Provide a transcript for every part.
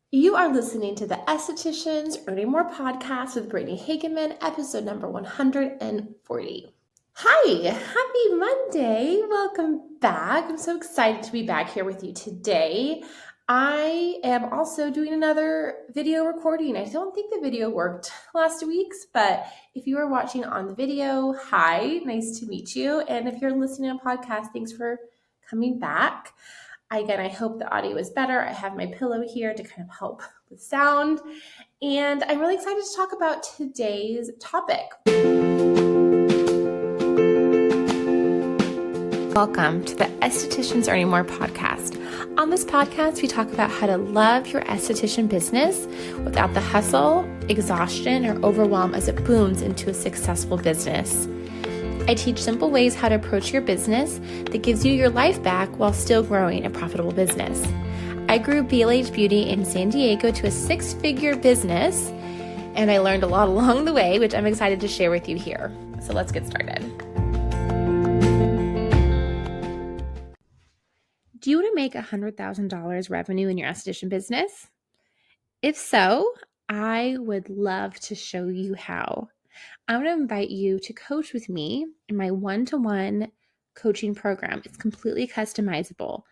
You are listening to the Estheticians Earning More podcast with Brittany Hageman, episode number 140. Hi, happy Monday. Welcome back. I'm so excited to be back here with you today. I am also doing another video recording. I don't think the video worked last week's, but if you are watching on the video, hi, nice to meet you. And if you're listening to a podcast, thanks for coming back. Again, I hope the audio is better. I have my pillow here to kind of help with sound. And I'm really excited to talk about today's topic. Welcome to the Estheticians Earning More podcast. On this podcast, we talk about how to love your esthetician business without the hustle, exhaustion, or overwhelm as it booms into a successful business. I teach simple ways how to approach your business that gives you your life back while still growing a profitable business. I grew BLH Beauty in San Diego to a 6-figure business, and I learned a lot along the way, which I'm excited to share with you here. So let's get started. Do you want to make $100,000 revenue in your esthetician business? If so, I would love to show you how. I want to invite you to coach with me in my one-to-one coaching program. It's completely customizable.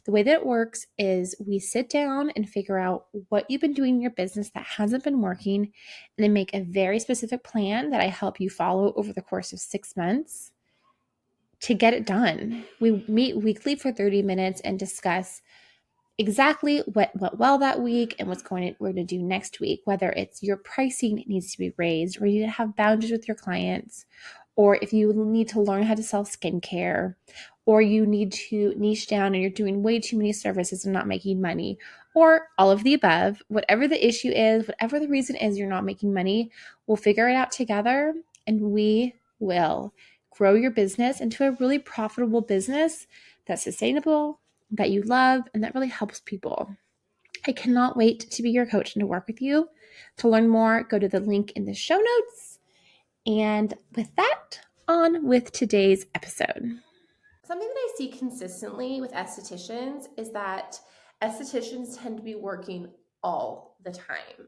The way that it works is we sit down and figure out what you've been doing in your business that hasn't been working, and then make a very specific plan that I help you follow over the course of 6 months to get it done. We meet weekly for 30 minutes and discuss exactly what went well that week and we're going to do next week, whether it's your pricing needs to be raised, or you need to have boundaries with your clients, or if you need to learn how to sell skincare, or you need to niche down and you're doing way too many services and not making money, or all of the above. Whatever the issue is, whatever the reason is you're not making money, we'll figure it out together and we will grow your business into a really profitable business that's sustainable, that you love, and that really helps people. I cannot wait to be your coach and to work with you. To learn more, go to the link in the show notes. And with that, on with today's episode. Something that I see consistently with estheticians is that estheticians tend to be working all the time.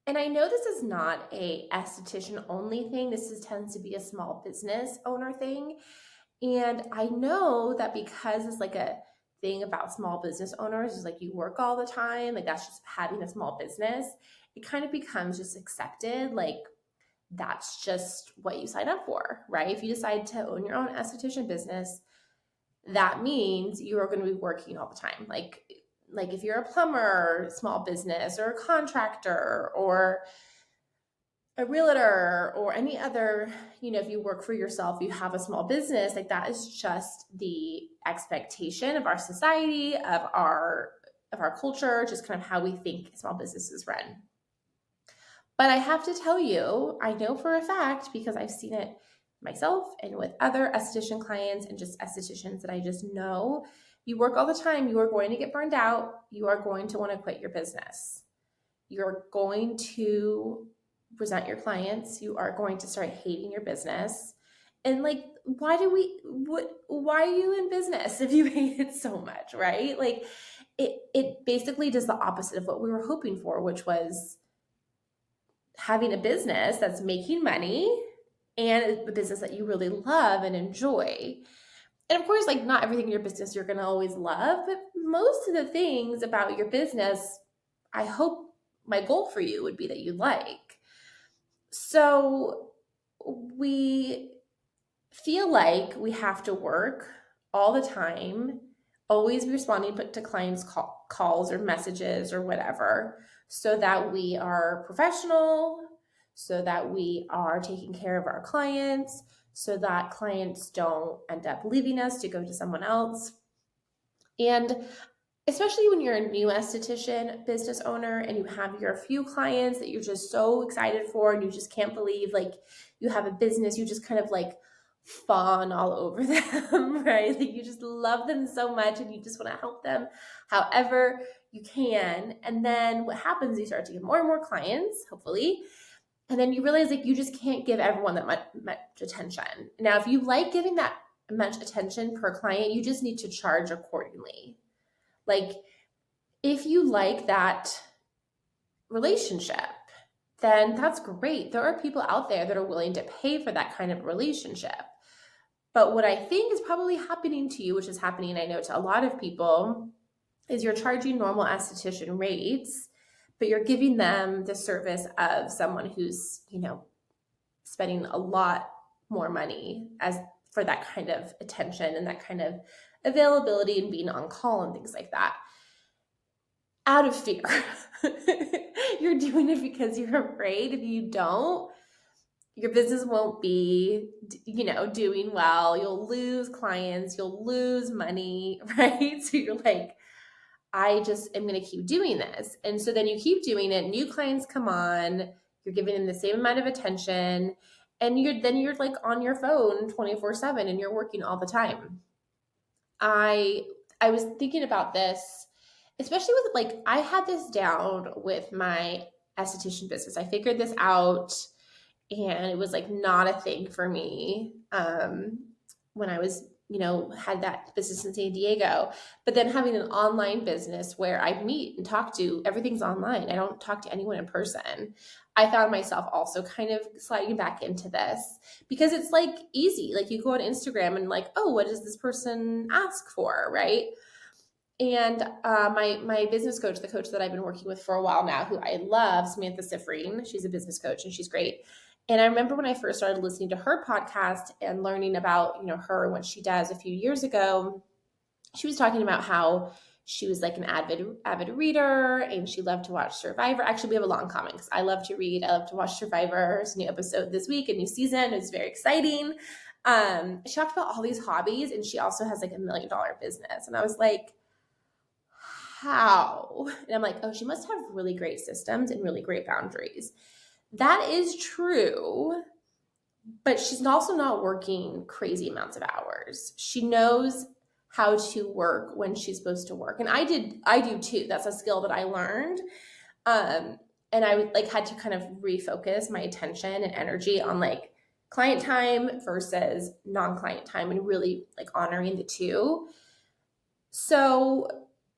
And I know this is not a esthetician only thing. Tends to be a small business owner thing. And I know that because it's like a thing about small business owners is like you work all the time, like that's just having a small business, it kind of becomes just accepted, like that's just what you sign up for, right? If you decide to own your own esthetician business, that means you are going to be working all the time. Like if you're a plumber, small business, or a contractor, or a realtor, or any other, if you work for yourself, you have a small business, like that is just the expectation of our society, of our culture, just kind of how we think small businesses run. But I have to tell you, I know for a fact, because I've seen it myself and with other esthetician clients and just estheticians that I just know, you work all the time, you are going to get burned out, you are going to want to quit your business. You're going to resent your clients, you are going to start hating your business. And like, why are you in business if you hate it so much, right? Like it basically does the opposite of what we were hoping for, which was having a business that's making money and a business that you really love and enjoy. And of course, like not everything in your business you're going to always love, but most of the things about your business, I hope my goal for you would be that you like. So we feel like we have to work all the time, always be responding to clients' calls or messages or whatever, so that we are professional, so that we are taking care of our clients, so that clients don't end up leaving us to go to someone else. And especially when you're a new esthetician business owner and you have your few clients that you're just so excited for and you just can't believe like you have a business, you just kind of like fawn all over them, right? Like you just love them so much and you just want to help them however you can. And then what happens, you start to get more and more clients, hopefully. And then you realize like you just can't give everyone that much attention. Now, if you like giving that much attention per client, you just need to charge accordingly. Like if you like that relationship, then that's great. There are people out there that are willing to pay for that kind of relationship. But what I think is probably happening to you, which is happening, I know, to a lot of people, is you're charging normal esthetician rates, but you're giving them the service of someone who's, spending a lot more money as for that kind of attention and that kind of availability and being on call and things like that. Out of fear. You're doing it because you're afraid if you don't, your business won't be, doing well. You'll lose clients, you'll lose money, right? So you're like, I just am going to keep doing this. And so then you keep doing it. New clients come on, you're giving them the same amount of attention, and you're like on your phone 24/7 and you're working all the time. I was thinking about this, especially with I had this down with my esthetician business. I figured this out and it was not a thing for me when I was had that business in San Diego. But then having an online business where I meet and talk to, everything's online, I don't talk to anyone in person, I found myself also kind of sliding back into this because it's easy. You go on Instagram and oh, what does this person ask for, right? And my business coach, the coach that I've been working with for a while now, who I love, Samantha Sifrine, she's a business coach and she's great. And I remember when I first started listening to her podcast and learning about, her and what she does a few years ago, she was talking about how she was an avid reader and she loved to watch Survivor. Actually, we have a lot in common because I love to read. I love to watch Survivor. There's a new episode this week, a new season. It's very exciting. She talked about all these hobbies and she also has $1 million business. And I was like, how? And I'm like, oh, she must have really great systems and really great boundaries. That is true, but she's also not working crazy amounts of hours. She knows how to work when she's supposed to work. And I do too. That's a skill that I learned. And I had to kind of refocus my attention and energy on client time versus non-client time and really honoring the two. So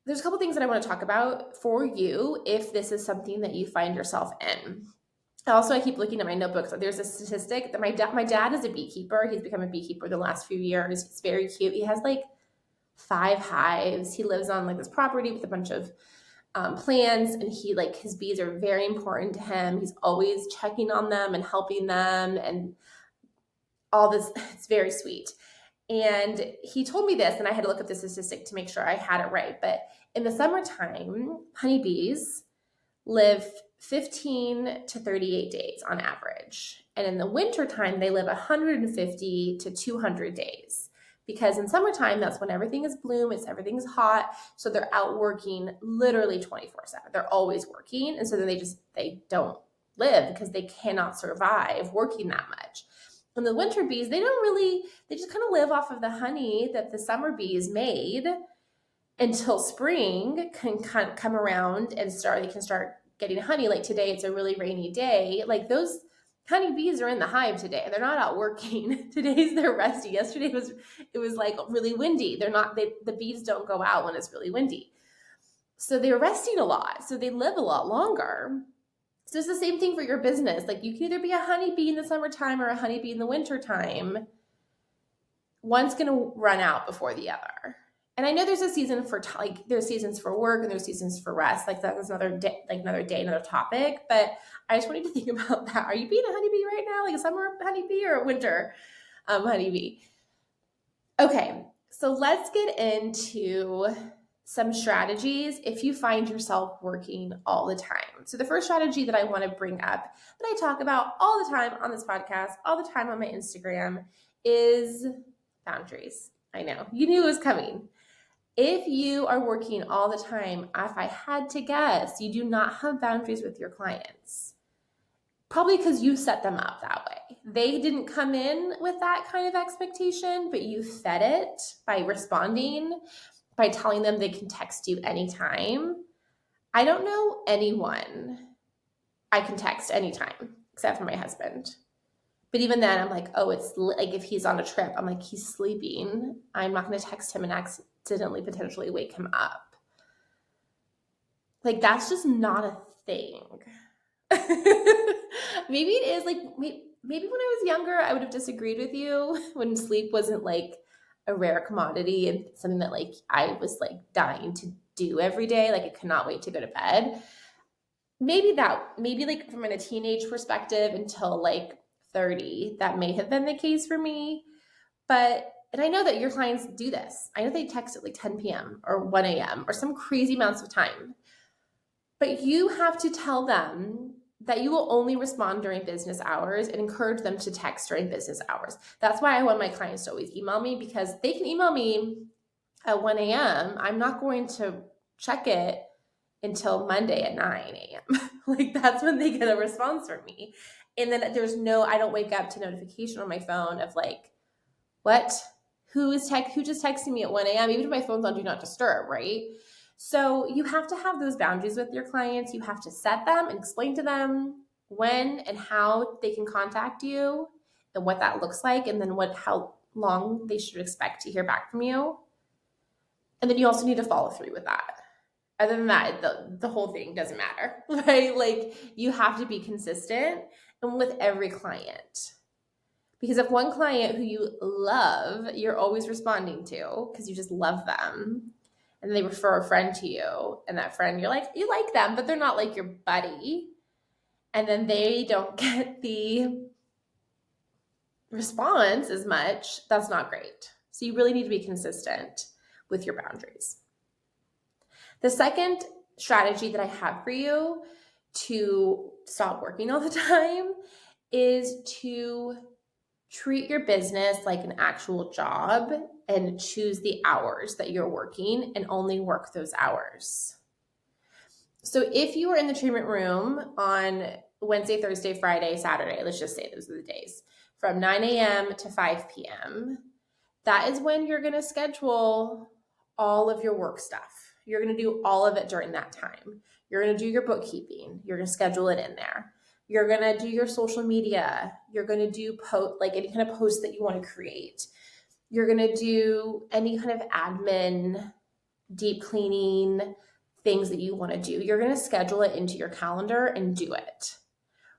there's a couple things that I want to talk about for you if this is something that you find yourself in. Also, I keep looking at my notebooks. There's a statistic that my dad is a beekeeper. He's become a beekeeper the last few years. He's very cute. He has 5 hives. He lives on this property with a bunch of plants, and he his bees are very important to him. He's always checking on them and helping them and all this. It's very sweet. And he told me this, and I had to look up the statistic to make sure I had it right. But in the summertime, honeybees live 15 to 38 days on average. And in the wintertime, they live 150 to 200 days. Because in summertime, that's when everything is bloom, everything's hot. So they're out working literally 24/7. They're always working. And so then they don't live because they cannot survive working that much. And the winter bees, they just kind of live off of the honey that the summer bees made until spring can come around and they can start getting honey. Today, it's a really rainy day. Those honeybees are in the hive today. They're not out working. Today's they're resting. Yesterday it was really windy. The bees don't go out when it's really windy. So they're resting a lot. So they live a lot longer. So it's the same thing for your business. You can either be a honeybee in the summertime or a honeybee in the wintertime. One's going to run out before the other. And I know there's a season for there's seasons for work and there's seasons for rest. That's another day, another topic. But I just wanted to think about that. Are you being a honeybee right now, a summer honeybee or a winter honeybee? Okay, so let's get into some strategies if you find yourself working all the time. So the first strategy that I want to bring up that I talk about all the time on this podcast, all the time on my Instagram, is boundaries. I know, you knew it was coming. If you are working all the time, if I had to guess, you do not have boundaries with your clients. Probably because you set them up that way. They didn't come in with that kind of expectation, but you fed it by responding, by telling them they can text you anytime. I don't know anyone I can text anytime except for my husband. But even then, I'm oh, it's if he's on a trip, I'm he's sleeping. I'm not going to text him and accidentally potentially wake him up. That's just not a think. Maybe it is like, maybe when I was younger, I would have disagreed with you when sleep wasn't like a rare commodity and something that like I was like dying to do every day. Like I could not wait to go to bed. Maybe like from a teenage perspective until like 30, that may have been the case for me. But, and I know that your clients do this. I know they text at like 10 p.m. or 1 a.m. or some crazy amounts of time. But you have to tell them that you will only respond during business hours and encourage them to text during business hours. That's why I want my clients to always email me, because they can email me at 1 a.m. I'm not going to check it until Monday at 9 a.m. Like that's when they get a response from me. And then I don't wake up to notification on my phone of like, what? Who just texting me at 1 a.m.? Even if my phone's on do not disturb, right? So you have to have those boundaries with your clients. You have to set them and explain to them when and how they can contact you and what that looks like, and then how long they should expect to hear back from you. And then you also need to follow through with that. Other than that, the whole thing doesn't matter, right? Like you have to be consistent and with every client. Because if one client who you love, you're always responding to because you just love them, and they refer a friend to you, and that friend, you like them, but they're not like your buddy, and then they don't get the response as much, that's not great. So you really need to be consistent with your boundaries. The second strategy that I have for you to stop working all the time is to treat your business like an actual job and choose the hours that you're working and only work those hours. So if you are in the treatment room on Wednesday, Thursday, Friday, Saturday, let's just say those are the days, from 9 a.m. to 5 p.m., that is when you're going to schedule all of your work stuff. You're going to do all of it during that time. You're going to do your bookkeeping. You're going to schedule it in there. You're going to do your social media. You're going to do like any kind of post that you want to create. You're going to do any kind of admin, deep cleaning things that you want to do. You're going to schedule it into your calendar and do it.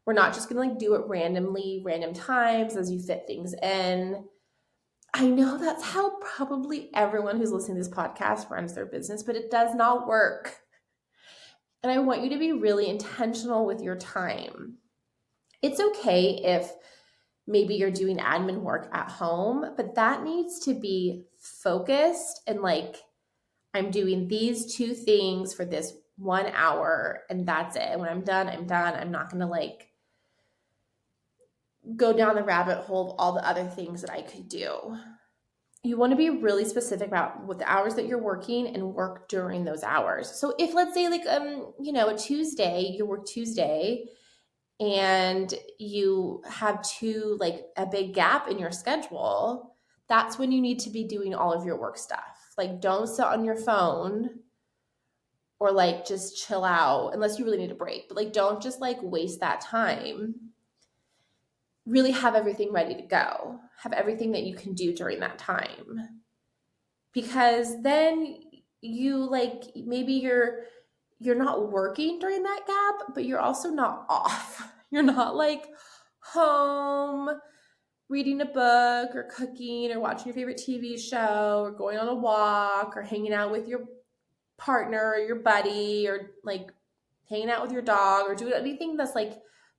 We're not just going to like do it randomly, random times as you fit things in. I know that's how probably everyone who's listening to this podcast runs their business, but it does not work. And I want you to be really intentional with your time. It's okay if maybe you're doing admin work at home, but that needs to be focused and like, I'm doing these two things for this 1 hour and that's it. And when I'm done, I'm done. I'm not going to like go down the rabbit hole of all the other things that I could do. You want to be really specific about what the hours that you're working and work during those hours. So if let's say like a Tuesday, you work Tuesday and you have a big gap in your schedule, that's when you need to be doing all of your work stuff. Like don't sit on your phone or like just chill out unless you really need a break. But like don't just like waste that time. Really have everything ready to go. Have everything that you can do during that time. Because then you like maybe you're not working during that gap, but you're also not off. You're not like home reading a book or cooking or watching your favorite TV show or going on a walk or hanging out with your partner or your buddy or like hanging out with your dog or doing anything that's like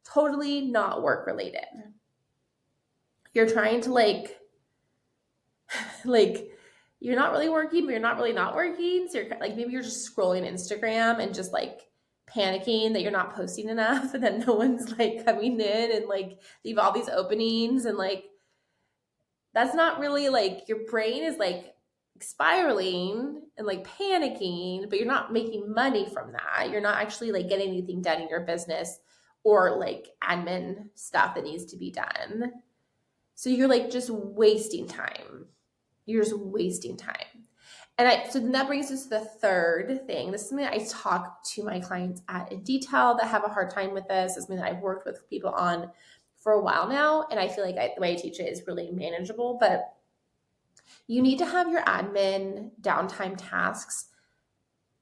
totally not work related. You're trying to like you're not really working, but you're not really not working. So you're like, maybe you're just scrolling Instagram and just like panicking that you're not posting enough and that no one's like coming in and like leave all these openings. And like, that's not really like your brain is like spiraling and like panicking, but you're not making money from that. You're not actually like getting anything done in your business or like admin stuff that needs to be done. So you're like just wasting time. You're just wasting time. So then that brings us to the third thing. This is something that I talk to my clients in detail that have a hard time with this. It's something that I've worked with people on for a while now. And I feel like the way I teach it is really manageable, but you need to have your admin downtime tasks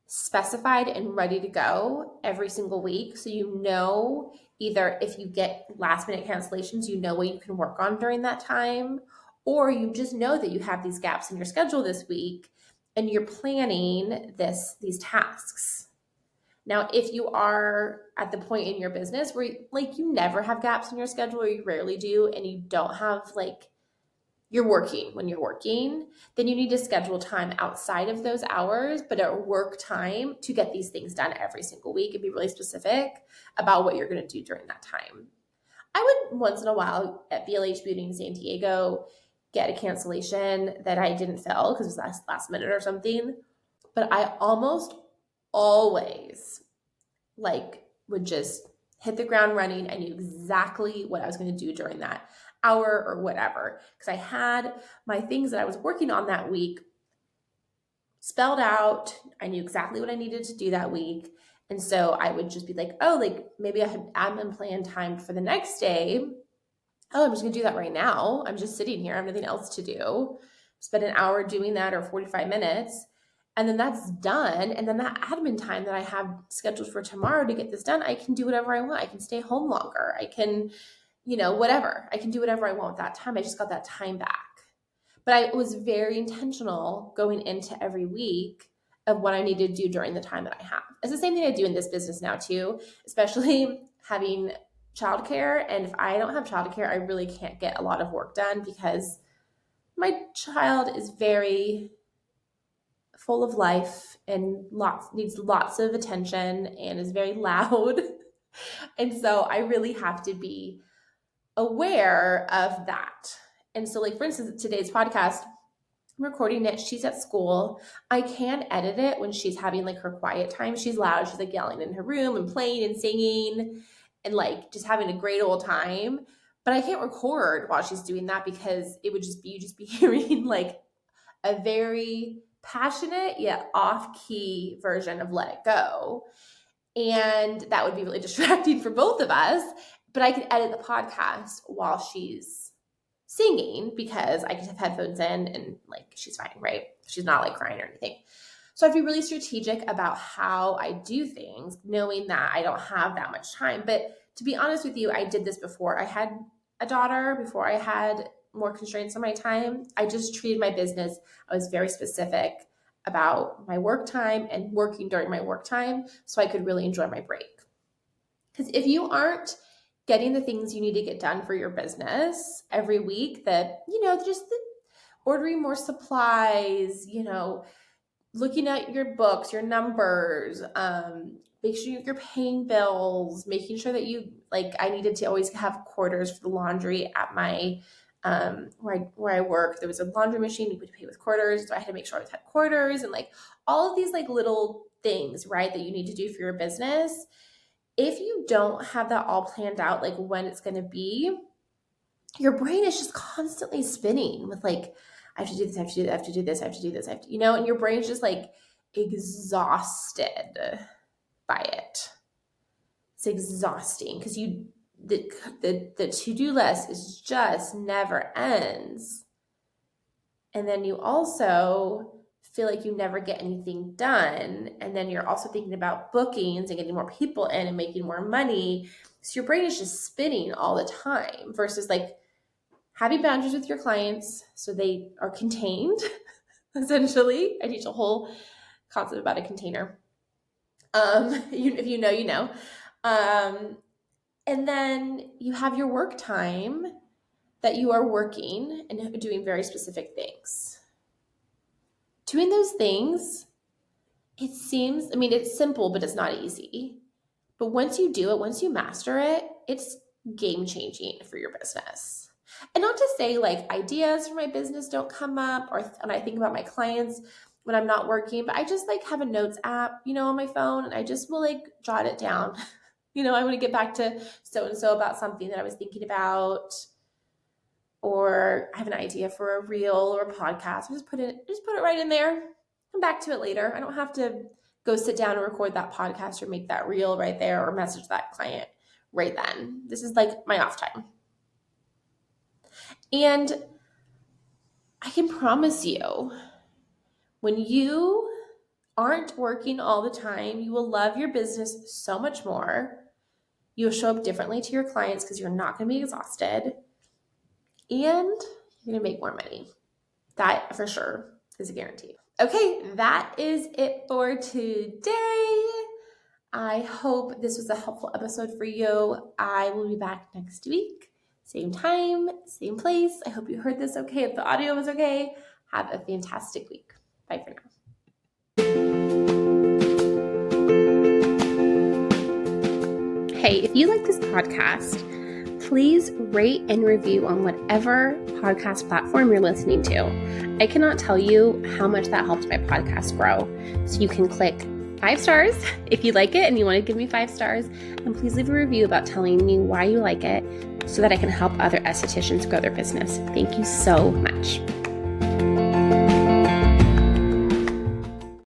specified and ready to go every single week. So you know, either if you get last minute cancellations, you know what you can work on during that time, or you just know that you have these gaps in your schedule this week and you're planning these tasks. Now, if you are at the point in your business where like you never have gaps in your schedule or you rarely do and you don't have like you're working when you're working, then you need to schedule time outside of those hours, but at work time to get these things done every single week and be really specific about what you're going to do during that time. I would once in a while at BLH Beauty in San Diego get a cancellation that I didn't fill because it was last minute or something. But I almost always like would just hit the ground running. I knew exactly what I was going to do during that hour or whatever because I had my things that I was working on that week spelled out. I knew exactly what I needed to do that week. And so I would just be like, oh, like maybe I had admin plan timed for the next day. Oh, I'm just going to do that right now. I'm just sitting here. I have nothing else to do. Spend an hour doing that or 45 minutes. And then that's done. And then that admin time that I have scheduled for tomorrow to get this done, I can do whatever I want. I can stay home longer. I can, whatever. I can do whatever I want with that time. I just got that time back. But I was very intentional going into every week of what I need to do during the time that I have. It's the same thing I do in this business now too, especially having childcare. And if I don't have childcare, I really can't get a lot of work done because my child is very full of life and needs lots of attention and is very loud. And so I really have to be aware of that. And so, like, for instance, today's podcast, I'm recording it. She's at school. I can edit it when she's having like her quiet time. She's loud. She's like yelling in her room and playing and singing and like just having a great old time. But I can't record while she's doing that because it would just be, you just be hearing like a very passionate yet off-key version of Let It Go. And that would be really distracting for both of us. But I could edit the podcast while she's singing because I could have headphones in and like she's fine, right? She's not like crying or anything. So I have to be really strategic about how I do things, knowing that I don't have that much time. But to be honest with you, I did this before I had a daughter, before I had more constraints on my time. I just treated my business. I was very specific about my work time and working during my work time so I could really enjoy my break. Because if you aren't getting the things you need to get done for your business every week, that, just ordering more supplies, looking at your books, your numbers, make sure you're paying bills, making sure that I needed to always have quarters for the laundry at my where I work. There was a laundry machine you could pay with quarters, so I had to make sure I had quarters and like all of these like little things, right, that you need to do for your business. If you don't have that all planned out, like when it's going to be, your brain is just constantly spinning with like, I have to do this, I have to do that, I have to do this, I have to do this, I have to, and your brain's just like exhausted by it. It's exhausting because the to-do list is just never ends. And then you also feel like you never get anything done. And then you're also thinking about bookings and getting more people in and making more money. So your brain is just spinning all the time versus like having boundaries with your clients so they are contained, essentially. I teach a whole concept about a container. If you know, you know. And then you have your work time that you are working and doing very specific things. Doing those things, it's simple, but it's not easy. But once you do it, once you master it, it's game changing for your business. And not to say like ideas for my business don't come up and I think about my clients when I'm not working, but I just like have a notes app, on my phone and I just will like jot it down. I want to get back to so-and-so about something that I was thinking about, or I have an idea for a reel or a podcast. Just put it right in there. Come back to it later. I don't have to go sit down and record that podcast or make that reel right there or message that client right then. This is like my off time. And I can promise you, when you aren't working all the time. You will love your business so much more. You'll show up differently to your clients because you're not going to be exhausted. And you're going to make more money. That for sure is a guarantee. Okay, that is it for today. I hope this was a helpful episode for you. I will be back next week. Same time, same place. I hope you heard this okay. If the audio was okay, have a fantastic week. Bye for now. Hey, if you like this podcast, please rate and review on whatever podcast platform you're listening to. I cannot tell you how much that helps my podcast grow. So you can click 5 stars if you like it and you want to give me 5 stars. And please leave a review about telling me why you like it so that I can help other estheticians grow their business. Thank you so much.